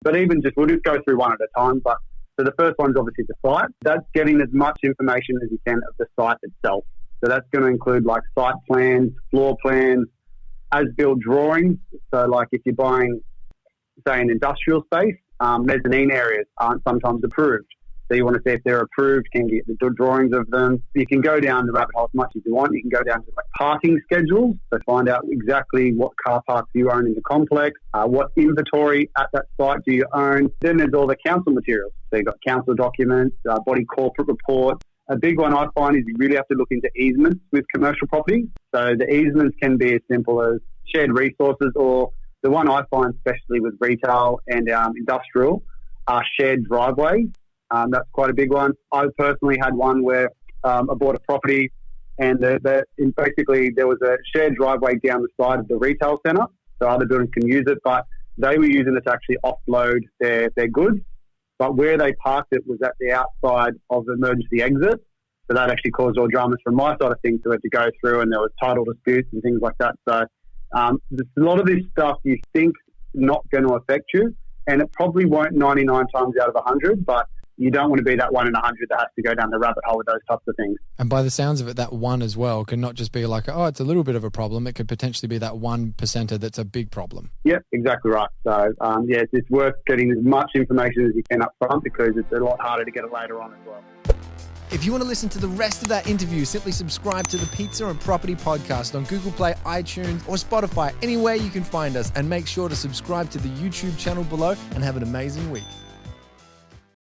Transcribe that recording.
But even just, we'll just go through one at a time. But so the first one's obviously the site. That's getting as much information as you can of the site itself. So that's going to include like site plans, floor plans, as-built drawings. So like if you're buying, say, an industrial space, mezzanine areas aren't sometimes approved. So you want to see if they're approved, can you get the drawings of them. You can go down the rabbit hole as much as you want. You can go down to like parking schedules, so find out exactly what car parks you own in the complex, what inventory at that site do you own. Then there's all the council materials. So you've got council documents, body corporate reports. A big one I find is you really have to look into easements with commercial property. So the easements can be as simple as shared resources, or the one I find especially with retail and industrial are shared driveways. That's quite a big one. I personally had one where I bought a property and basically there was a shared driveway down the side of the retail centre, so other buildings can use it, but they were using it to actually offload their goods. But where they parked it was at the outside of the emergency exit. So that actually caused all dramas from my side of things to it to go through, and there was title disputes and things like that. So there's a lot of this stuff you think not going to affect you, and it probably won't 99 times out of 100, but you don't want to be that 1 in 100 that has to go down the rabbit hole with those types of things. And by the sounds of it, that one as well can not just be like, oh, it's a little bit of a problem. It could potentially be that 1%er that's a big problem. Yep, exactly right. So, it's worth getting as much information as you can up front, because it's a lot harder to get it later on as well. If you want to listen to the rest of that interview, simply subscribe to the Pizza and Property Podcast on Google Play, iTunes, or Spotify, anywhere you can find us. And make sure to subscribe to the YouTube channel below, and have an amazing week.